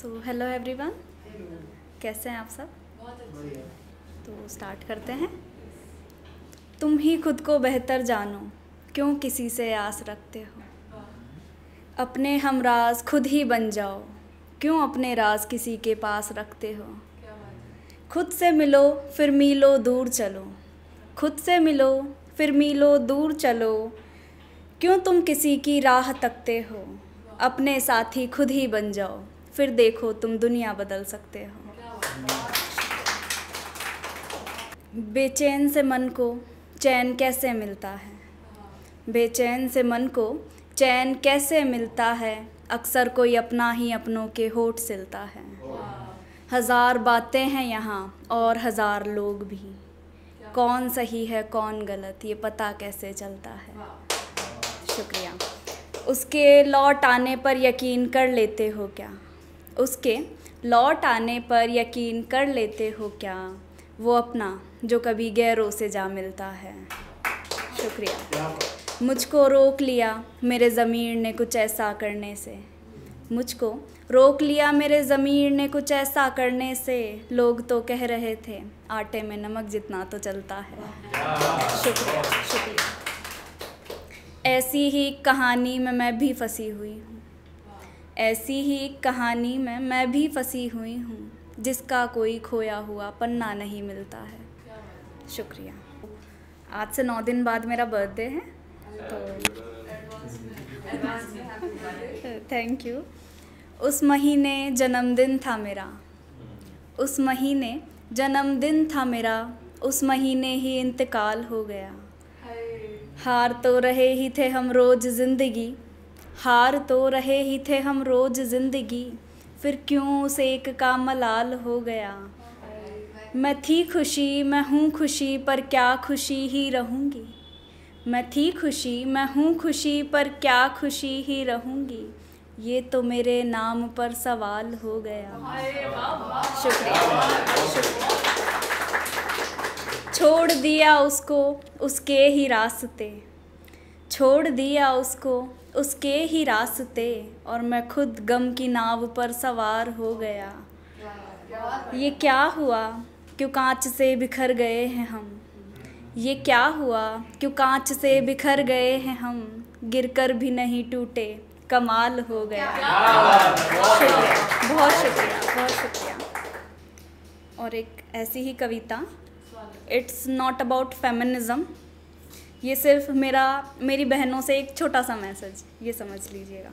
Hello everyone, कैसे हैं आप सब? तो स्टार्ट करते हैं। तुम ही खुद को बेहतर जानो, क्यों किसी से आस रखते हो। अपने हमराज खुद ही बन जाओ, क्यों अपने राज किसी के पास रखते हो। खुद से मिलो फिर मीलो दूर चलो, खुद से मिलो फिर मीलो दूर चलो, क्यों तुम किसी की राह तकते हो। अपने साथी खुद ही बन जाओ, फिर देखो तुम दुनिया बदल सकते हो। बेचैन से मन को चैन कैसे मिलता है, बेचैन से मन को चैन कैसे मिलता है। अक्सर कोई अपना ही अपनों के होठ सिलता है। हज़ार बातें हैं यहाँ और हज़ार लोग भी, कौन सही है कौन गलत ये पता कैसे चलता है। शुक्रिया। उसके लौट आने पर यकीन कर लेते हो क्या, उसके लौट आने पर यकीन कर लेते हो क्या। वो अपना जो कभी गैरों से जा मिलता है। शुक्रिया। मुझको रोक लिया मेरे ज़मीर ने कुछ ऐसा करने से, मुझको रोक लिया मेरे ज़मीर ने कुछ ऐसा करने से। लोग तो कह रहे थे आटे में नमक जितना तो चलता है। शुक्रिया शुक्रिया। ऐसी ही कहानी में मैं भी फंसी हुई हूँ, ऐसी ही कहानी में मैं भी फंसी हुई हूँ, जिसका कोई खोया हुआ पन्ना नहीं मिलता है। शुक्रिया। आज से 9 दिन बाद मेरा बर्थडे है, तो थैंक यू। उस महीने जन्मदिन था मेरा, उस महीने जन्मदिन था मेरा, उस महीने ही इंतकाल हो गया। हार तो रहे ही थे हम रोज़ ज़िंदगी, हार तो रहे ही थे हम रोज़ ज़िंदगी, फिर क्यों उस एक का मलाल हो गया। मैं थी खुशी मैं हूँ खुशी पर क्या खुशी ही रहूँगी, मैं थी खुशी मैं हूँ खुशी पर क्या खुशी ही रहूँगी। ये तो मेरे नाम पर सवाल हो गया। शुक्रिया शुक्रिया। छोड़ दिया उसको उसके ही रास्ते, छोड़ दिया उसको उसके ही रास्ते, और मैं खुद गम की नाव पर सवार हो गया। ये क्या हुआ क्यों कांच से बिखर गए हैं हम, ये क्या हुआ क्यों कांच से बिखर गए हैं हम, गिरकर भी नहीं टूटे कमाल हो गया। शुक्रिया, बहुत शुक्रिया बहुत शुक्रिया। और एक ऐसी ही कविता, इट्स नॉट अबाउट फेमिनिज़म, ये सिर्फ मेरी बहनों से एक छोटा सा मैसेज, ये समझ लीजिएगा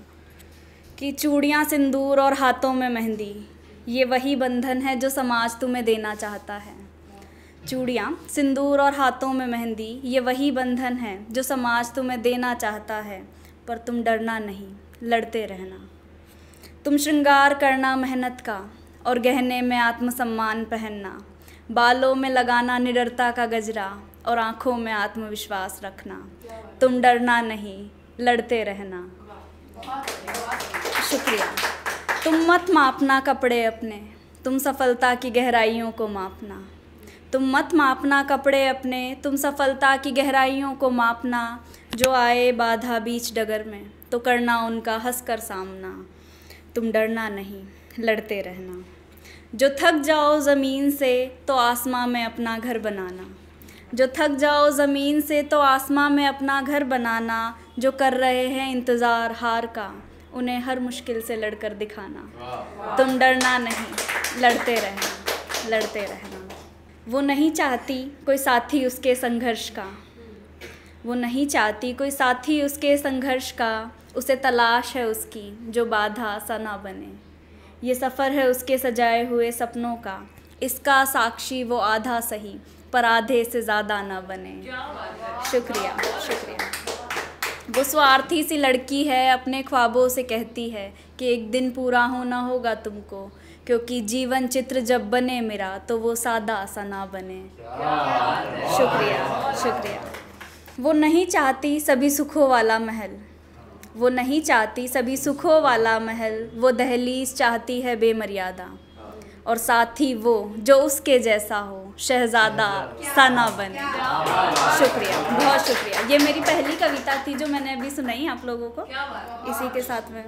कि चूड़ियाँ सिंदूर और हाथों में मेहंदी, ये वही बंधन है जो समाज तुम्हें देना चाहता है। चूड़ियाँ सिंदूर और हाथों में मेहंदी, ये वही बंधन है जो समाज तुम्हें देना चाहता है। पर तुम डरना नहीं, लड़ते रहना। तुम श्रृंगार करना मेहनत का और गहने में आत्मसम्मान पहनना, बालों में लगाना निडरता का गजरा और आँखों में आत्मविश्वास रखना। तुम डरना नहीं, लड़ते रहना। शुक्रिया। तुम मत मापना कपड़े अपने, तुम सफलता की गहराइयों को मापना। तुम मत मापना कपड़े अपने, तुम सफलता की गहराइयों को मापना। जो आए बाधा बीच डगर में तो करना उनका हंसकर सामना। तुम डरना नहीं, लड़ते रहना। जो थक जाओ ज़मीन से तो आसमां में अपना घर बनाना, जो थक जाओ ज़मीन से तो आसमां में अपना घर बनाना। जो कर रहे हैं इंतज़ार हार का, उन्हें हर मुश्किल से लड़कर दिखाना। तुम डरना नहीं, लड़ते रहना, लड़ते रहना। वो नहीं चाहती कोई साथी उसके संघर्ष का, वो नहीं चाहती कोई साथी उसके संघर्ष का, उसे तलाश है उसकी जो बाधा सा ना बने। ये सफ़र है उसके सजाए हुए सपनों का, इसका साक्षी वो आधा सही पर आधे से ज़्यादा ना बने। शुक्रिया शुक्रिया। वो स्वार्थी सी लड़की है, अपने ख्वाबों से कहती है कि एक दिन पूरा होना होगा तुमको, क्योंकि जीवन चित्र जब बने मेरा तो वो सादा सा ना बने। शुक्रिया शुक्रिया। वो नहीं चाहती सभी सुखों वाला महल, वो नहीं चाहती सभी सुखों वाला महल, वो दहलीज चाहती है बेमर्यादा, और साथ ही वो जो उसके जैसा हो शहज़ादा सा ना बने। शुक्रिया बहुत शुक्रिया। ये मेरी पहली कविता थी जो मैंने अभी सुनाई आप लोगों को, इसी के साथ में